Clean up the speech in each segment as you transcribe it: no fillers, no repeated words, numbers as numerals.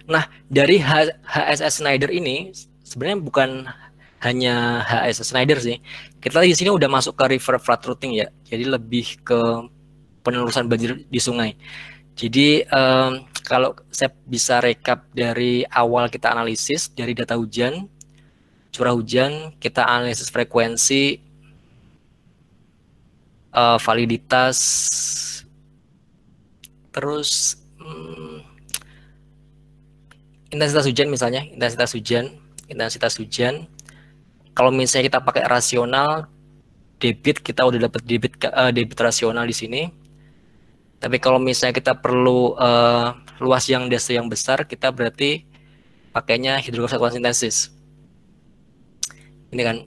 Nah, dari HSS Schneider ini sebenarnya bukan hanya HSS Schneider sih. Kita di sini udah masuk ke river flood routing ya. Jadi lebih ke penelusuran banjir di sungai. Jadi kalau saya bisa rekap dari awal kita analisis dari data hujan, curah hujan, kita analisis frekuensi, validitas, terus intensitas hujan misalnya, intensitas hujan. Kalau misalnya kita pakai rasional, debit kita udah dapat debit rasional di sini. Tapi kalau misalnya kita perlu luas yang desa yang besar, kita berarti pakainya hidrograf satuan sintesis. Ini kan.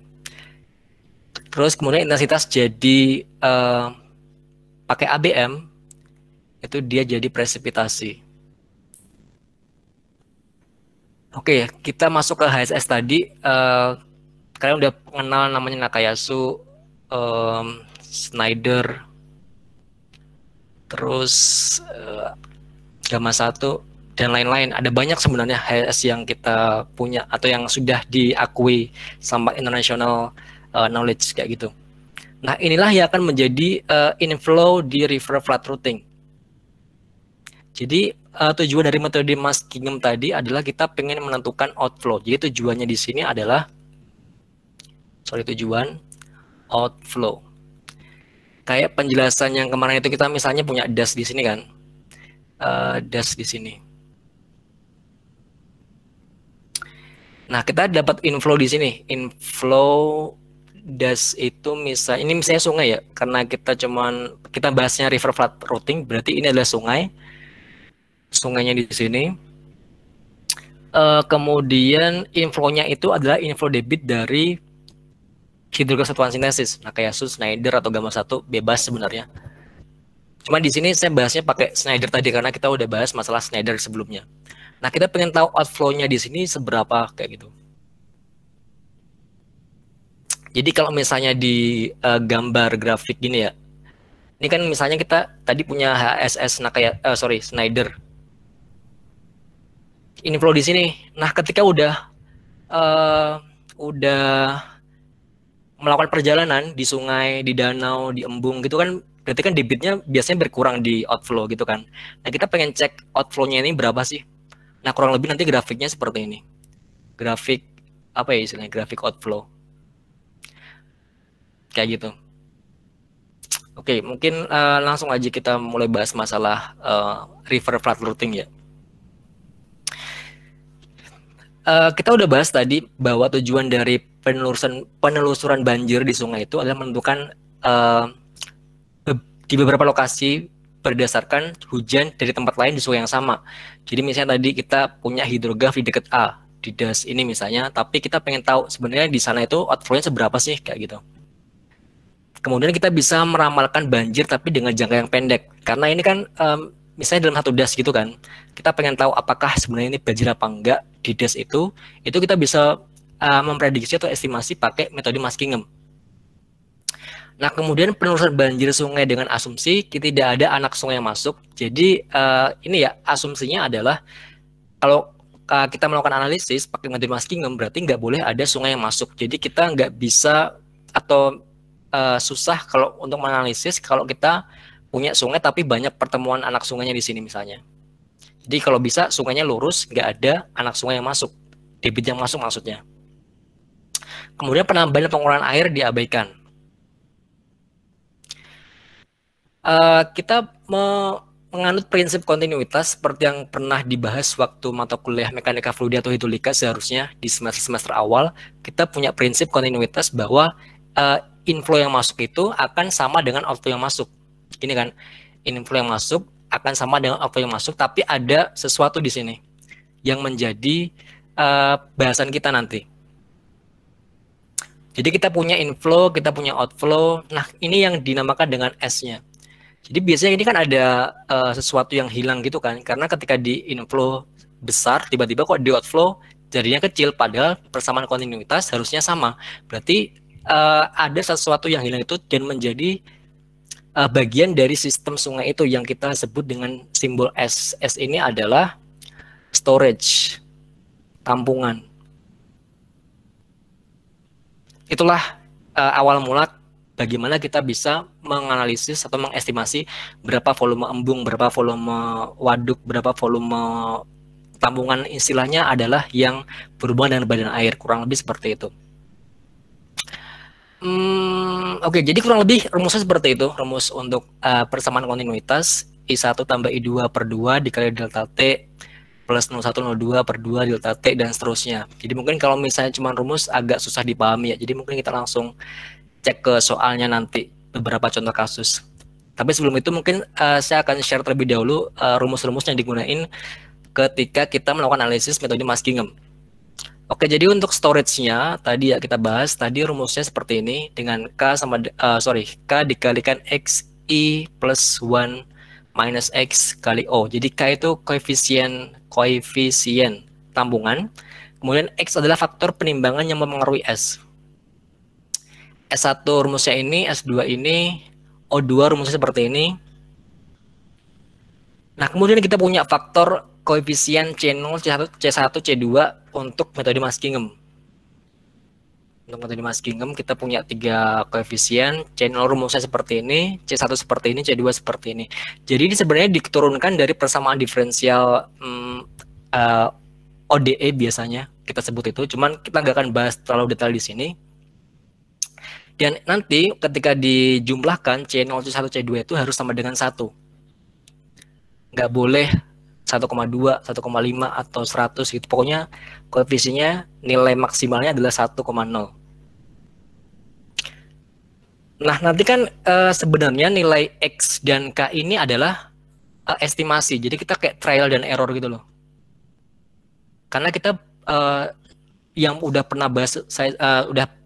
Terus kemudian intensitas jadi pakai ABM, itu dia jadi presipitasi. Oke, kita masuk ke HSS tadi. Kalian udah kenal namanya Nakayasu, Schneider, terus Gamma 1, dan lain-lain. Ada banyak sebenarnya HSS yang kita punya atau yang sudah diakui sama international knowledge kayak gitu. Nah, inilah yang akan menjadi inflow di river flood routing. Jadi tujuan dari metode Muskingum tadi adalah kita pengen menentukan outflow. Jadi tujuannya di sini adalah tujuan outflow. Kayak penjelasan yang kemarin itu kita misalnya punya das di sini kan, das di sini. Nah, kita dapat inflow di sini. Inflow das itu misalnya sungai ya, karena kita bahasnya river flood routing, berarti ini adalah sungai. Sungainya di sini. Kemudian inflow-nya itu adalah inflow debit dari hidrograf satuan sintesis. Nah, kayak Schneider atau Gamma 1 bebas sebenarnya. Cuma di sini saya bahasnya pakai Schneider tadi karena kita udah bahas masalah Schneider sebelumnya. Nah, kita pengen tahu outflow-nya di sini seberapa kayak gitu. Jadi kalau misalnya di gambar grafik gini ya, ini kan misalnya kita tadi punya HSS Schneider. Inflow di sini. Nah, ketika udah melakukan perjalanan di sungai, di danau, di embung gitu kan, berarti kan debitnya biasanya berkurang di outflow gitu kan. Nah, kita pengen cek outflow-nya ini berapa sih? Nah, kurang lebih nanti grafiknya seperti ini. Grafik apa ya istilahnya? Grafik outflow. Kayak gitu. Oke, mungkin langsung aja kita mulai bahas masalah river flood routing ya. Kita udah bahas tadi bahwa tujuan dari penelusuran banjir di sungai itu adalah menentukan di beberapa lokasi berdasarkan hujan dari tempat lain di sungai yang sama. Jadi misalnya tadi kita punya hidrograf di dekat A, di das ini misalnya, tapi kita pengen tahu sebenarnya di sana itu outflow-nya seberapa sih kayak gitu. Kemudian kita bisa meramalkan banjir tapi dengan jangka yang pendek. Karena ini kan misalnya dalam satu das gitu kan, kita pengen tahu apakah sebenarnya ini banjir apa enggak di das itu kita bisa memprediksi atau estimasi pakai metode Muskingum. Nah, kemudian penelusuran banjir sungai dengan asumsi tidak ada anak sungai yang masuk. Jadi ini ya asumsinya adalah kalau kita melakukan analisis pakai metode Muskingum berarti nggak boleh ada sungai yang masuk. Jadi kita nggak bisa atau susah kalau untuk menganalisis kalau kita punya sungai tapi banyak pertemuan anak sungainya di sini misalnya. Jadi kalau bisa sungainya lurus, nggak ada anak sungai yang masuk, debit yang masuk maksudnya. Kemudian penambahan pengurangan air diabaikan. Kita menganut prinsip kontinuitas seperti yang pernah dibahas waktu mata kuliah mekanika fluida atau hidrolika. Seharusnya di semester awal kita punya prinsip kontinuitas bahwa inflow yang masuk itu akan sama dengan outflow yang masuk. Ini kan, inflow yang masuk akan sama dengan outflow yang masuk, tapi ada sesuatu di sini yang menjadi bahasan kita nanti. Jadi kita punya inflow, kita punya outflow. Nah, ini yang dinamakan dengan S-nya. Jadi biasanya ini kan ada sesuatu yang hilang gitu kan, karena ketika di inflow besar, tiba-tiba kok di outflow jadinya kecil, padahal persamaan kontinuitas harusnya sama. Berarti ada sesuatu yang hilang itu dan menjadi bagian dari sistem sungai itu yang kita sebut dengan simbol S. S ini adalah storage, tampungan. Itulah awal mula bagaimana kita bisa menganalisis atau mengestimasi berapa volume embung, berapa volume waduk, berapa volume tampungan, istilahnya adalah yang berhubungan dengan badan air, kurang lebih seperti itu. Oke, jadi kurang lebih rumusnya seperti itu. Rumus untuk persamaan kontinuitas I1 tambah I2 per 2 dikali delta T plus 0102 per 2 delta T dan seterusnya. Jadi mungkin kalau misalnya cuma rumus agak susah dipahami ya. Jadi mungkin kita langsung cek ke soalnya nanti beberapa contoh kasus. Tapi sebelum itu mungkin saya akan share terlebih dahulu rumus-rumus yang digunain ketika kita melakukan analisis metode Muskingum. Oke, jadi untuk storage-nya tadi ya kita bahas, tadi rumusnya seperti ini dengan K dikalikan XI plus 1 minus X kali O. Jadi K itu koefisien tambungan, kemudian X adalah faktor penimbangan yang mempengaruhi S. S1 rumusnya ini, S2 ini, O2 rumusnya seperti ini. Nah, kemudian kita punya faktor koefisien C0, C1, C2 untuk metode Muskingum. Untuk metode Muskingum kita punya 3 koefisien, C0 rumusnya seperti ini, C1 seperti ini, C2 seperti ini. Jadi ini sebenarnya diturunkan dari persamaan diferensial ODE biasanya kita sebut itu, cuman kita nggak akan bahas terlalu detail di sini. Dan nanti ketika dijumlahkan C0, C1, C2 itu harus sama dengan 1. Nggak boleh 1,2, 1,5 atau 100 gitu. Pokoknya koefisiennya nilai maksimalnya adalah 1,0. Nah, nanti kan sebenarnya nilai X dan K ini adalah estimasi. Jadi kita kayak trial dan error gitu loh. Karena kita yang udah pernah bahas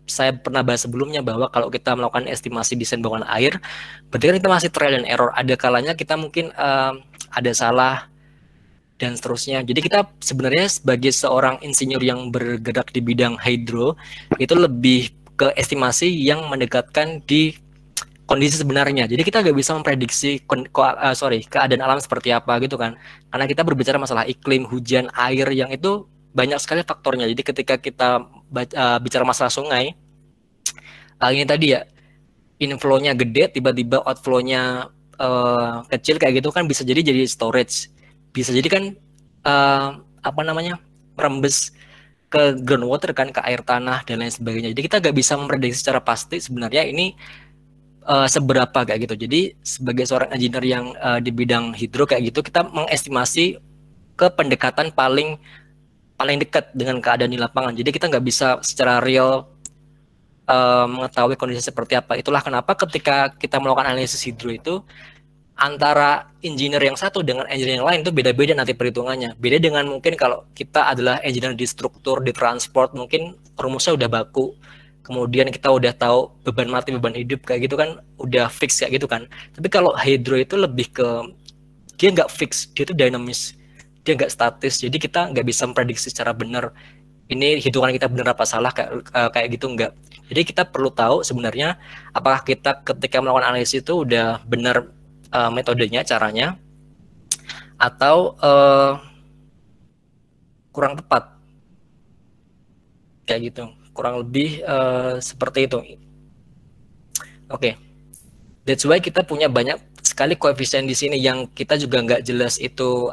saya pernah bahas sebelumnya bahwa kalau kita melakukan estimasi desain bauran air, berarti kan kita masih trial dan error. Ada kalanya kita mungkin ada salah dan seterusnya. Jadi kita sebenarnya sebagai seorang insinyur yang bergerak di bidang hidro itu lebih ke estimasi yang mendekatkan di kondisi sebenarnya. Jadi kita nggak bisa memprediksi keadaan alam seperti apa gitu kan. Karena kita berbicara masalah iklim, hujan, air yang itu banyak sekali faktornya. Jadi ketika kita bicara masalah sungai, ini tadi ya, inflow-nya gede, tiba-tiba outflow-nya kecil kayak gitu kan bisa jadi storage. Bisa jadi kan merembes ke groundwater kan, ke air tanah dan lain sebagainya. Jadi kita nggak bisa memprediksi secara pasti sebenarnya ini seberapa kayak gitu. Jadi sebagai seorang engineer yang di bidang hidro kayak gitu, kita mengestimasi ke pendekatan paling dekat dengan keadaan di lapangan. Jadi kita nggak bisa secara real mengetahui kondisi seperti apa. Itulah kenapa ketika kita melakukan analisis hidro itu antara engineer yang satu dengan engineer yang lain itu beda-beda nanti perhitungannya. Beda dengan mungkin kalau kita adalah engineer di struktur, di transport, mungkin rumusnya udah baku. Kemudian kita udah tahu beban mati, beban hidup kayak gitu kan, udah fix kayak gitu kan. Tapi kalau hydro itu lebih ke dia nggak fix, dia itu dinamis, dia nggak statis. Jadi kita nggak bisa memprediksi secara benar ini hitungan kita benar apa salah kayak gitu nggak. Jadi kita perlu tahu sebenarnya apakah kita ketika melakukan analisis itu udah benar metodenya, caranya, atau kurang tepat kayak gitu, kurang lebih seperti itu. Oke. That's why kita punya banyak sekali koefisien di sini yang kita juga nggak jelas itu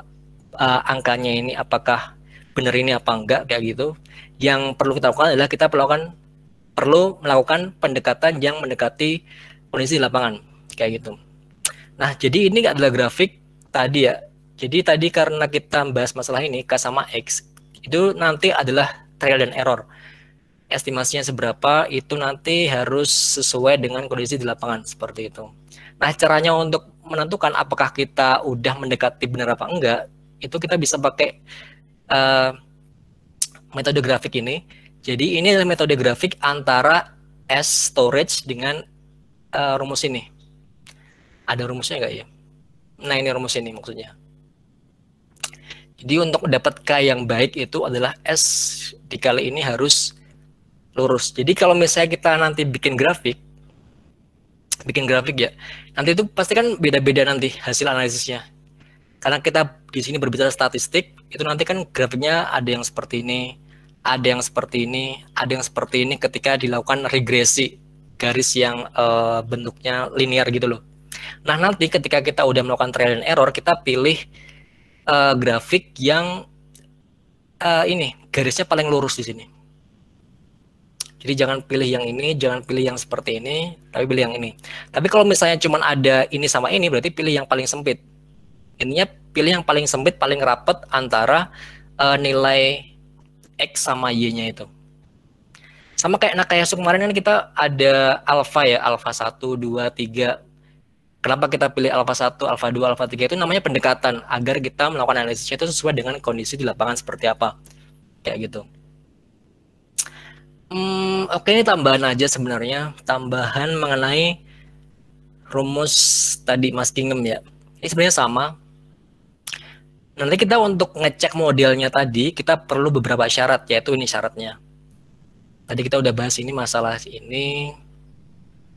angkanya ini apakah benar ini apa enggak kayak gitu. Yang perlu kita lakukan adalah kita perlu melakukan pendekatan yang mendekati kondisi di lapangan kayak gitu. Nah, jadi ini adalah grafik tadi ya. Jadi tadi karena kita bahas masalah ini K sama X, itu nanti adalah trial dan error. Estimasinya seberapa itu nanti harus sesuai dengan kondisi di lapangan seperti itu. Nah, caranya untuk menentukan apakah kita udah mendekati benar apa enggak, itu kita bisa pakai metode grafik ini. Jadi ini adalah metode grafik antara S storage dengan rumus ini. Ada rumusnya nggak ya? Nah, ini rumus ini maksudnya. Jadi untuk dapat K yang baik itu adalah S dikali ini harus lurus. Jadi kalau misalnya kita nanti bikin grafik ya, nanti itu pasti kan beda-beda nanti hasil analisisnya. Karena kita di sini berbicara statistik, itu nanti kan grafiknya ada yang seperti ini, ada yang seperti ini, ada yang seperti ini ketika dilakukan regresi garis yang bentuknya linear gitu loh. Nah, nanti ketika kita udah melakukan trial and error, kita pilih grafik yang ini garisnya paling lurus di sini. Jadi jangan pilih yang ini, jangan pilih yang seperti ini, tapi pilih yang ini. Tapi kalau misalnya cuma ada ini sama ini, berarti pilih yang paling sempit. Intinya pilih yang paling sempit, paling rapat antara nilai X sama Y-nya itu. Sama kayak kemarin kan kita ada alfa ya, alfa 1, 2, 3. Kenapa kita pilih alfa 1, alfa 2, alfa 3 itu namanya pendekatan agar kita melakukan analisisnya itu sesuai dengan kondisi di lapangan seperti apa. Kayak gitu. Oke, ini tambahan aja sebenarnya, tambahan mengenai rumus tadi Mas Kingem ya. Ini sebenarnya sama. Nanti kita untuk ngecek modelnya tadi, kita perlu beberapa syarat, yaitu ini syaratnya. Tadi kita udah bahas ini masalah ini,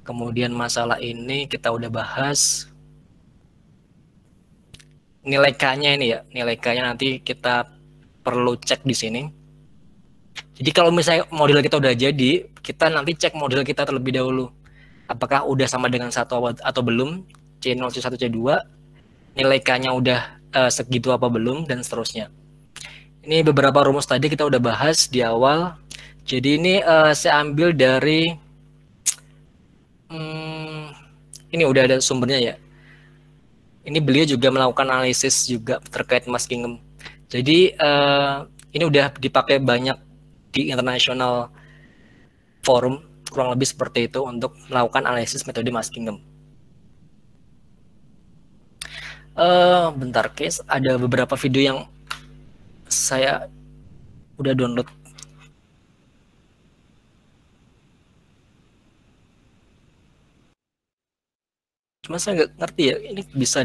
kemudian masalah ini kita udah bahas. Nilai K-nya ini ya, nilai K-nya nanti kita perlu cek di sini. Jadi kalau misalnya model kita udah jadi, kita nanti cek model kita terlebih dahulu. Apakah udah sama dengan 1 atau belum, C0, C1, C2, nilai K-nya udah segitu apa belum, dan seterusnya. Ini beberapa rumus tadi kita udah bahas di awal. Jadi ini saya ambil dari, ini udah ada sumbernya ya. Ini beliau juga melakukan analisis juga terkait Mas Kingem. Jadi ini udah dipakai banyak di internasional forum, kurang lebih seperti itu untuk melakukan analisis metode Mas Kingem. Bentar guys, ada beberapa video yang saya udah download. Cuma saya nggak ngerti ya, ini bisa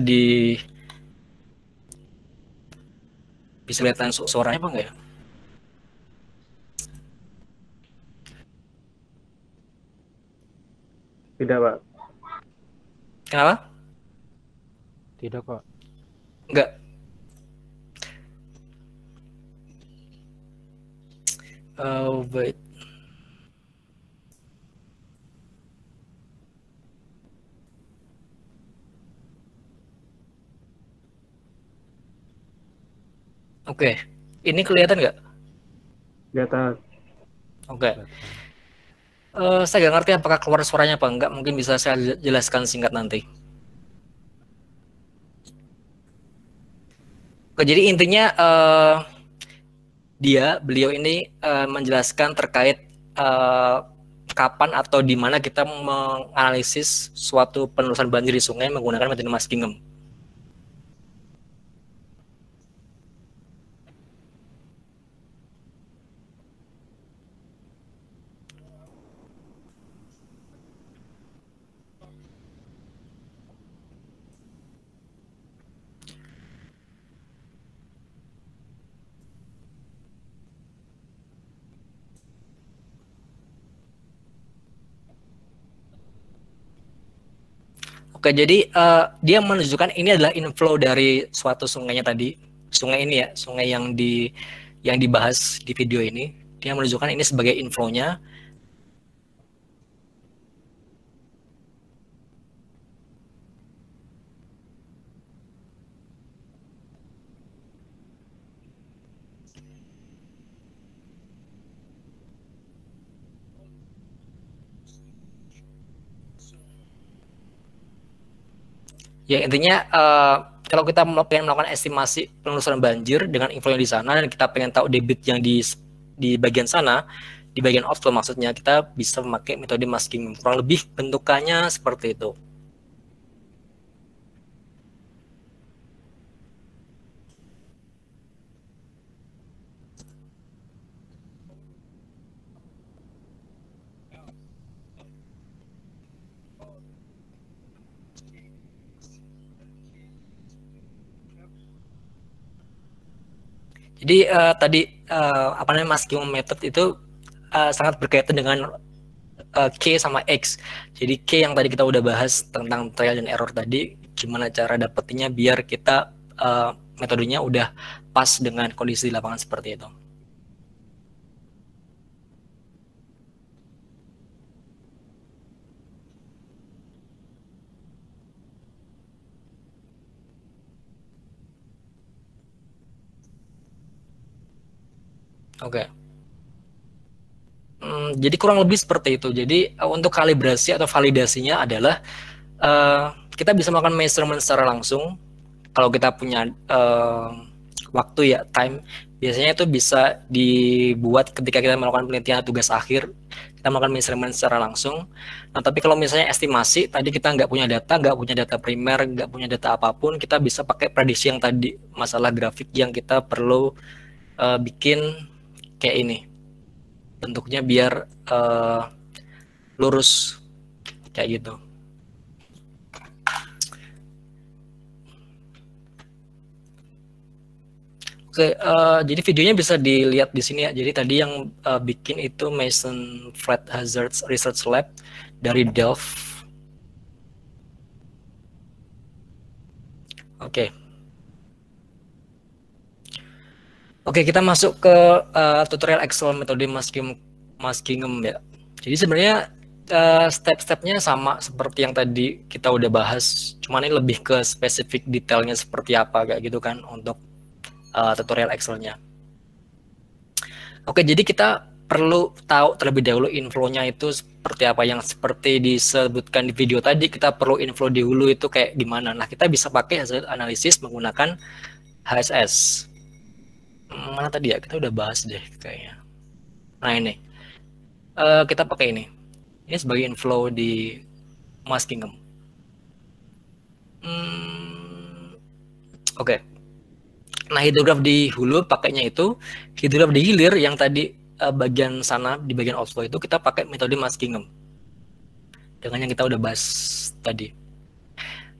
lihat suaranya apa nggak ya? Tidak, Pak. Kenapa? Tidak, Pak. Enggak. Wait. Oke, ini kelihatan nggak? Kelihatan. Oke. Saya nggak ngerti apakah keluar suaranya apa enggak. Mungkin bisa saya jelaskan singkat nanti. Oke, jadi intinya beliau ini menjelaskan terkait kapan atau di mana kita menganalisis suatu penelusuran banjir di sungai menggunakan metode Mas Kingem. Oke, jadi dia menunjukkan ini adalah inflow dari suatu sungainya tadi, sungai ini ya, sungai yang dibahas di video ini. Dia menunjukkan ini sebagai inflow-nya. Ya intinya kalau kita pengen melakukan estimasi penelusuran banjir dengan info yang di sana dan kita pengen tahu debit yang di bagian sana, di bagian outflow maksudnya, kita bisa memakai metode Mas Kingem. Kurang lebih bentukannya seperti itu. Jadi tadi apa namanya Mas Kingem method itu sangat berkaitan dengan K sama X. Jadi K yang tadi kita udah bahas tentang trial and error tadi, gimana cara dapetinnya biar kita metodenya udah pas dengan kondisi di lapangan seperti itu. Oke. Jadi kurang lebih seperti itu. Jadi untuk kalibrasi atau validasinya adalah kita bisa melakukan measurement secara langsung. Kalau kita punya waktu ya, time, biasanya itu bisa dibuat ketika kita melakukan penelitian tugas akhir, kita melakukan measurement secara langsung. Nah, tapi kalau misalnya estimasi, tadi kita nggak punya data primer, nggak punya data apapun, kita bisa pakai prediksi yang tadi, masalah grafik yang kita perlu bikin kayak ini. Bentuknya biar lurus kayak gitu. Oke, jadi videonya bisa dilihat di sini ya. Jadi tadi yang bikin itu Mason Flat Hazards Research Lab dari Delft. Oke. Oke, kita masuk ke tutorial Excel metode Muskingum ya. Jadi sebenarnya step-stepnya sama seperti yang tadi kita udah bahas, cuman ini lebih ke spesifik detailnya seperti apa kayak gitu kan untuk tutorial Excel-nya. Oke, jadi kita perlu tahu terlebih dahulu inflow-nya itu seperti apa, yang seperti disebutkan di video tadi. Kita perlu inflow dahulu itu kayak gimana. Nah, kita bisa pakai hasil analisis menggunakan HSS. Mana tadi ya, kita udah bahas deh kayaknya. Nah, ini kita pakai ini sebagai inflow di Muskingum. Oke. Nah, hidrograf di hulu pakainya itu, hidrograf di hilir yang tadi bagian sana di bagian outflow itu kita pakai metode Muskingum dengan yang kita udah bahas tadi.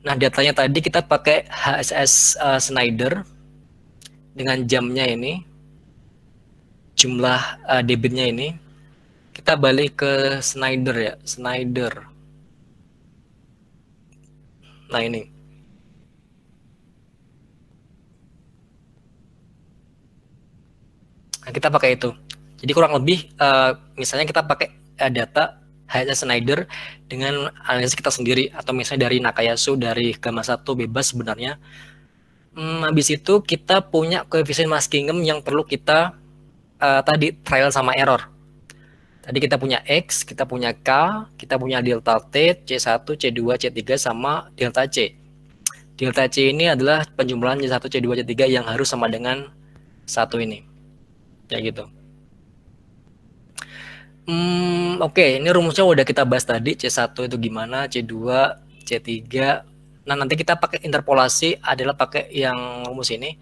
Nah, datanya tadi kita pakai HSS Schneider dengan jamnya ini, jumlah debitnya ini. Kita balik ke Schneider ya, Schneider. Nah, ini. Nah, kita pakai itu. Jadi kurang lebih misalnya kita pakai data HSS Schneider dengan analisis kita sendiri, atau misalnya dari Nakayasu, dari gamma 1 bebas sebenarnya. Habis itu kita punya koefisien Muskingum yang perlu kita tadi trial sama error. Tadi kita punya X, kita punya K, kita punya delta T, C1, C2, C3, sama delta C. Delta C ini adalah penjumlahan C1, C2, C3 yang harus sama dengan 1 ini. Kayak gitu. Oke, ini rumusnya udah kita bahas tadi. C1 itu gimana, C2, C3. Nah, nanti kita pakai interpolasi adalah pakai yang rumus ini.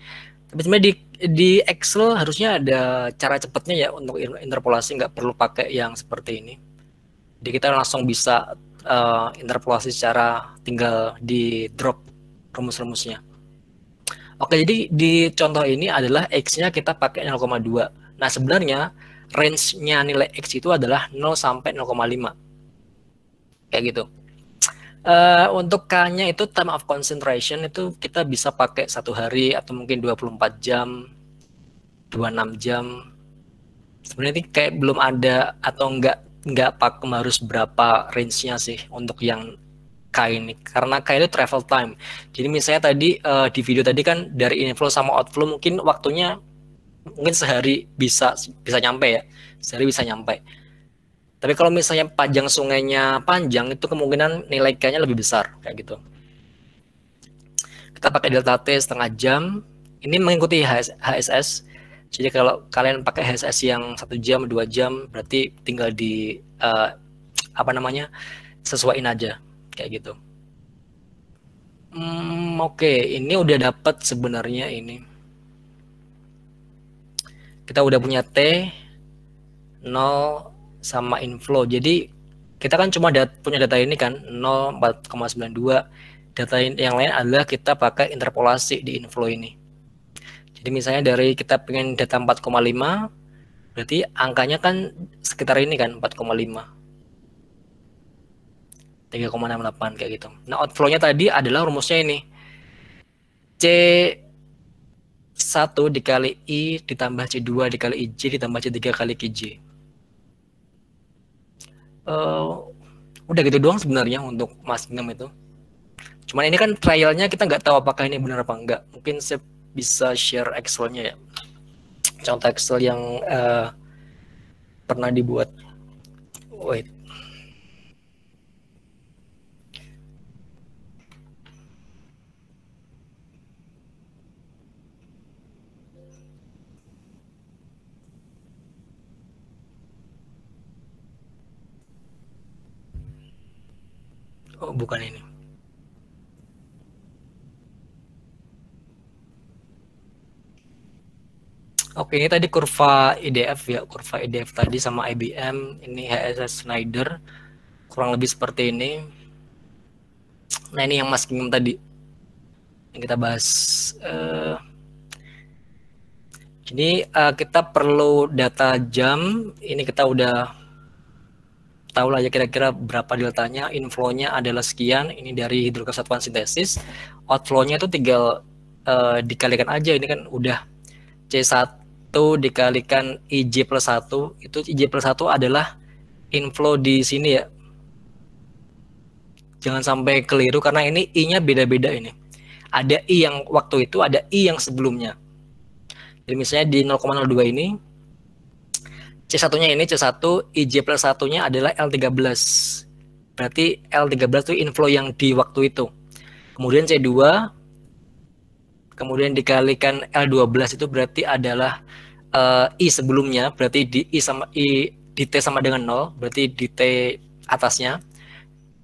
Tapi sebenarnya di Excel harusnya ada cara cepatnya ya untuk interpolasi, nggak perlu pakai yang seperti ini. Jadi kita langsung bisa interpolasi secara tinggal di drop rumus-rumusnya. Oke, jadi di contoh ini adalah X-nya kita pakai 0,2. Nah, sebenarnya range-nya nilai X itu adalah 0 sampai 0,5. Kayak gitu. Untuk K-nya itu time of concentration itu kita bisa pakai 1 hari atau mungkin 24 jam, 26 jam. Sebenarnya ini kayak belum ada atau nggak pakem harus berapa range-nya sih untuk yang K ini, karena K itu travel time. Jadi misalnya tadi di video tadi kan dari inflow sama outflow mungkin waktunya mungkin sehari bisa nyampe ya, sehari bisa nyampe. Tapi kalau misalnya panjang sungainya panjang, itu kemungkinan nilai K-nya lebih besar, kayak gitu. Kita pakai delta T setengah jam. Ini mengikuti HSS. Jadi kalau kalian pakai HSS yang 1 jam, 2 jam, berarti tinggal di sesuaiin aja, kayak gitu. Oke, ini udah dapat sebenarnya ini. Kita udah punya T 0 sama inflow. Jadi kita kan cuma punya data ini kan 0,4,92. Data yang lain adalah kita pakai interpolasi di inflow ini. Jadi misalnya dari kita pengen data 4,5, berarti angkanya kan sekitar ini kan 4,5. 3,68 kayak gitu. Nah, outflow-nya tadi adalah rumusnya ini. C1 dikali I ditambah C2 dikali IJ ditambah C3 kali KJ. Udah gitu doang sebenarnya untuk masking itu. Cuman ini kan trialnya kita nggak tahu apakah ini benar apa enggak. Mungkin saya bisa share Excel-nya ya. Contoh Excel yang pernah dibuat. Wait. Oh, bukan ini. Oke, ini tadi kurva IDF ya, kurva IDF tadi sama IBM, ini HSS Schneider, kurang lebih seperti ini. Nah, ini yang masking tadi yang kita bahas. Jadi kita perlu data jam, ini kita udah tahu lah ya kira-kira berapa deltanya, inflow-nya adalah sekian, ini dari hidrokarbon satuan sintesis, outflow-nya itu tinggal dikalikan aja, ini kan udah C1 dikalikan IJ plus 1, itu IJ plus 1 adalah inflow di sini ya. Jangan sampai keliru karena ini I-nya beda-beda ini. Ada I yang waktu itu, ada I yang sebelumnya. Jadi misalnya di 0,02 ini, C1-nya ini, C1, IJ plus 1-nya adalah L13. Berarti L13 itu inflow yang di waktu itu. Kemudian C2, kemudian dikalikan L12 itu berarti adalah I sebelumnya, berarti di I sama I di T sama dengan 0, berarti di T atasnya.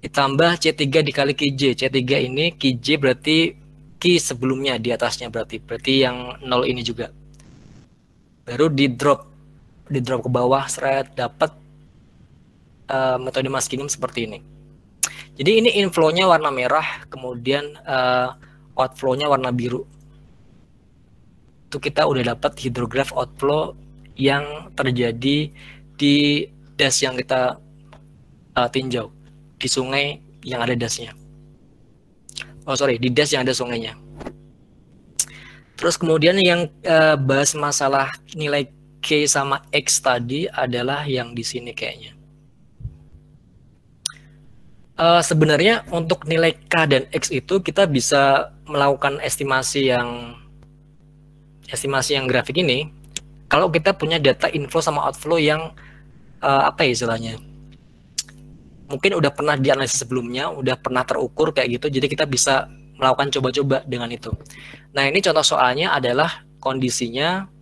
Ditambah C3 dikali KJ. C3 ini KJ berarti Ki sebelumnya di atasnya, berarti yang 0 ini juga. Baru di drop ke bawah, seret dapat metode masking seperti ini. Jadi ini inflow-nya warna merah, kemudian outflow-nya warna biru. Itu kita udah dapat hidrograf outflow yang terjadi di das yang kita tinjau, di sungai yang ada dasnya. Oh sorry, di das yang ada sungainya. Terus kemudian yang bahas masalah nilai K sama X tadi adalah yang di sini kayaknya. Sebenarnya untuk nilai K dan X itu kita bisa melakukan estimasi yang grafik ini kalau kita punya data inflow sama outflow yang apa ya istilahnya, mungkin udah pernah dianalisis sebelumnya, udah pernah terukur kayak gitu, jadi kita bisa melakukan coba-coba dengan itu. Nah ini contoh soalnya adalah kondisinya.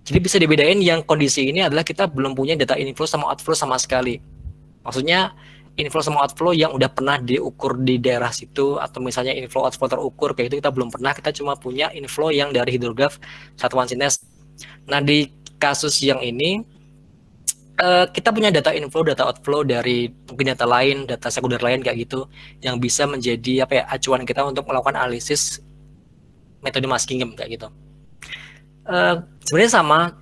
Jadi bisa dibedain yang kondisi ini adalah kita belum punya data inflow sama outflow sama sekali. Maksudnya inflow sama outflow yang udah pernah diukur di daerah situ, atau misalnya inflow outflow terukur kayak itu kita belum pernah, kita cuma punya inflow yang dari hidrograf satuan sintesis. Nah di kasus yang ini kita punya data inflow, data outflow dari mungkin data lain, data sekunder lain kayak gitu, yang bisa menjadi apa ya acuan kita untuk melakukan analisis metode masking kayak gitu. Sebenarnya sama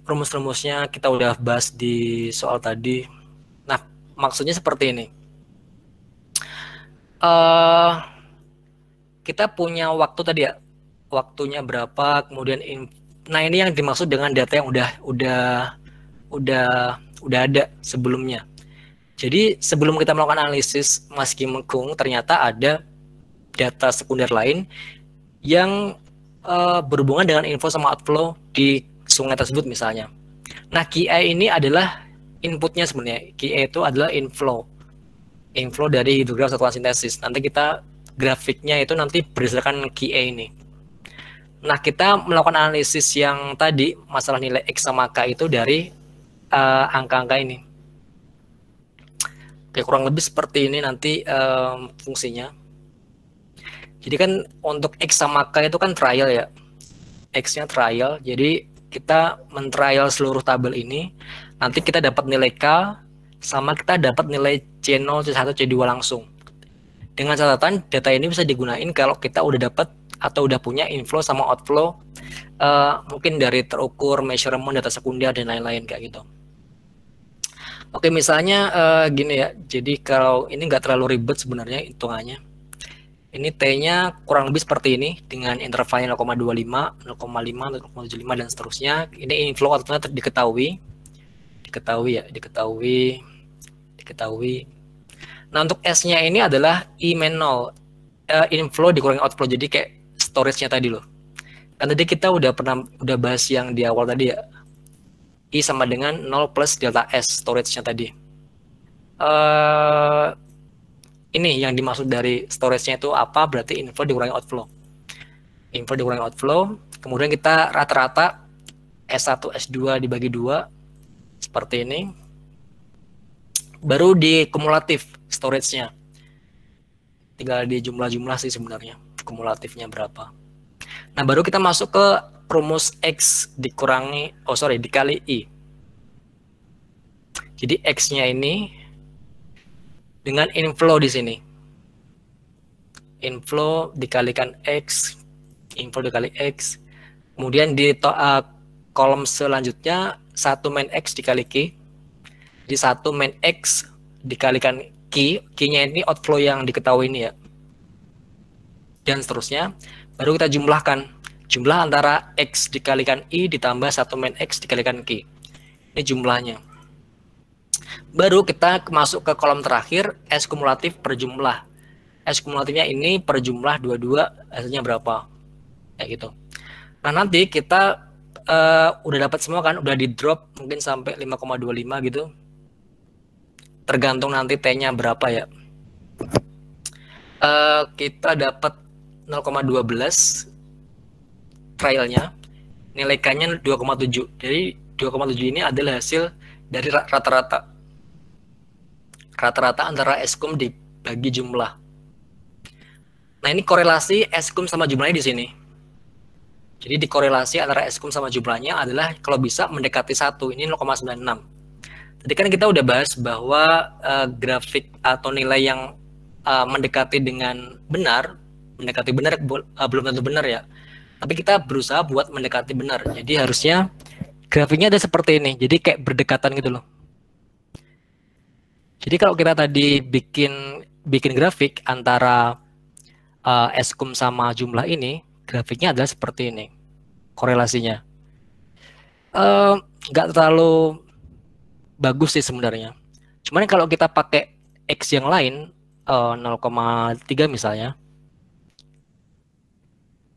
rumus-rumusnya kita udah bahas di soal tadi. Nah, maksudnya seperti ini. Kita punya waktu tadi ya, waktunya berapa, kemudian nah ini yang dimaksud dengan data yang udah ada sebelumnya. Jadi sebelum kita melakukan analisis masking mengkung, ternyata ada data sekunder lain yang berhubungan dengan inflow sama outflow di sungai tersebut misalnya. Nah, QI ini adalah inputnya sebenarnya. QI itu adalah inflow dari hidrograf satuan sintesis. Nanti kita grafiknya itu nanti berdasarkan QI ini. Nah, kita melakukan analisis yang tadi masalah nilai X sama K itu dari angka-angka ini. Oke, kurang lebih seperti ini nanti fungsinya. Jadi kan untuk X sama K itu kan trial ya. X-nya trial, jadi kita men-trial seluruh tabel ini. Nanti kita dapat nilai K, sama kita dapat nilai C0, C1, C2 langsung. Dengan catatan data ini bisa digunain kalau kita udah dapat atau udah punya inflow sama outflow, mungkin dari terukur, measurement, data sekunder, dan lain-lain kayak gitu. Oke, misalnya gini ya, jadi kalau ini nggak terlalu ribet sebenarnya hitungannya. Ini T-nya kurang lebih seperti ini dengan intervalnya 0,25, 0,5, 0,75 dan seterusnya. Ini inflow outflow-nya diketahui. Diketahui. Nah, untuk S-nya ini adalah I-0. Inflow dikurangi outflow. Jadi kayak storage-nya tadi loh. Kan tadi kita udah bahas yang di awal tadi ya. I sama dengan 0 plus delta S storage-nya tadi. Ini yang dimaksud dari storage-nya itu apa? Berarti inflow dikurangi outflow. Kemudian kita rata-rata S1, S2 dibagi 2 seperti ini. Baru di kumulatif storage-nya. Tinggal di jumlah-jumlah sih sebenarnya. Kumulatifnya berapa. Nah, baru kita masuk ke rumus X dikali I. Jadi X-nya ini dengan inflow di sini. Inflow dikalikan X. Kemudian di kolom selanjutnya 1 min X dikali Q. Di 1 min X dikalikan Q. Q-nya ini outflow yang diketahui ini ya. Dan seterusnya. Baru kita jumlahkan. Jumlah antara X dikalikan I ditambah 1 min X dikalikan Q. Ini jumlahnya. Baru kita masuk ke kolom terakhir, S kumulatif per jumlah. S kumulatifnya ini per jumlah 22, hasilnya berapa? Kayak gitu. Nah, nanti kita udah dapat semua kan, udah di drop mungkin sampai 5,25 gitu. Tergantung nanti T-nya berapa ya. Kita dapat 0,12 trialnya. Nilai K-nya 2,7. Jadi 2,7 ini adalah hasil dari rata-rata antara S-kum dibagi jumlah. Nah, ini korelasi S-kum sama jumlahnya di sini. Jadi dikorelasi antara S-kum sama jumlahnya adalah kalau bisa mendekati 1, ini 0,96. Tadi kan kita udah bahas bahwa grafik atau nilai yang mendekati dengan benar, belum tentu benar ya. Tapi kita berusaha buat mendekati benar. Jadi harusnya grafiknya ada seperti ini. Jadi kayak berdekatan gitu loh. Jadi kalau kita tadi bikin grafik antara S-kum sama jumlah ini, grafiknya adalah seperti ini korelasinya. Nggak terlalu bagus sih sebenarnya. Cuman kalau kita pakai X yang lain 0,3 misalnya,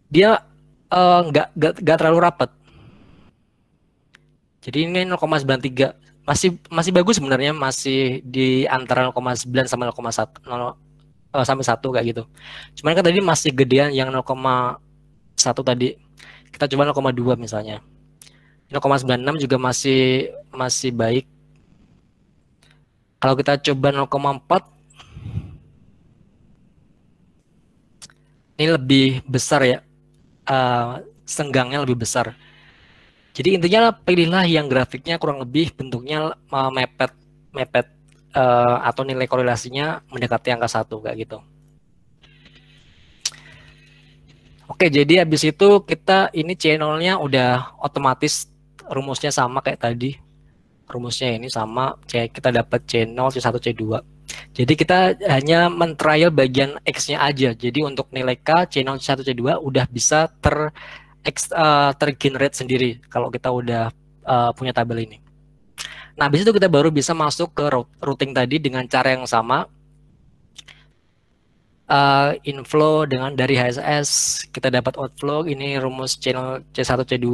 dia nggak terlalu rapat. Jadi ini 0,93 masih bagus sebenarnya, masih di antara 0,9 sama 0,1 sampai 1 kayak gitu. Cuman kan tadi masih gedean yang 0,1 tadi. Kita coba 0,2 misalnya. 0,96 juga masih baik. Kalau kita coba 0,4 ini lebih besar ya. Senggangnya lebih besar. Jadi intinya pilihlah yang grafiknya kurang lebih bentuknya mepet atau nilai korelasinya mendekati angka 1 kayak gitu. Oke, jadi habis itu kita ini channelnya udah otomatis rumusnya sama kayak tadi. Rumusnya ini sama, kita dapat C0, C1, C2. Jadi kita hanya men-trial bagian X-nya aja. Jadi untuk nilai K, C0, C1, C2 udah bisa tergenerate sendiri kalau kita udah punya tabel ini. Nah, habis itu kita baru bisa masuk ke routing tadi dengan cara yang sama. Inflow dengan dari HSS, kita dapat outflow, ini rumus channel C1, C2.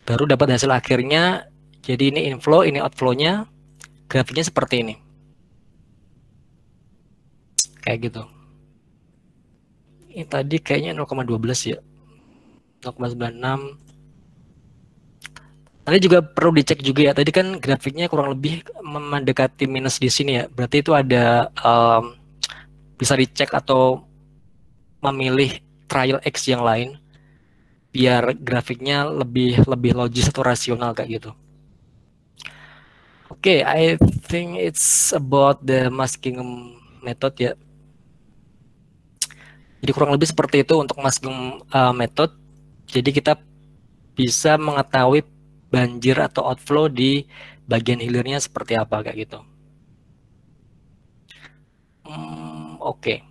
Baru dapat hasil akhirnya, jadi ini inflow, ini outflow-nya, grafiknya seperti ini. Kayak gitu. Ini tadi kayaknya 0,12 ya. 0,96. Nanti juga perlu dicek juga ya. Tadi kan grafiknya kurang lebih mendekati minus di sini ya. Berarti itu ada bisa dicek atau memilih trial X yang lain biar grafiknya lebih logis atau rasional kayak gitu. Oke, I think it's about the masking method ya. Jadi kurang lebih seperti itu untuk masking method. Jadi kita bisa mengetahui banjir atau outflow di bagian hilirnya seperti apa kayak gitu. Oke.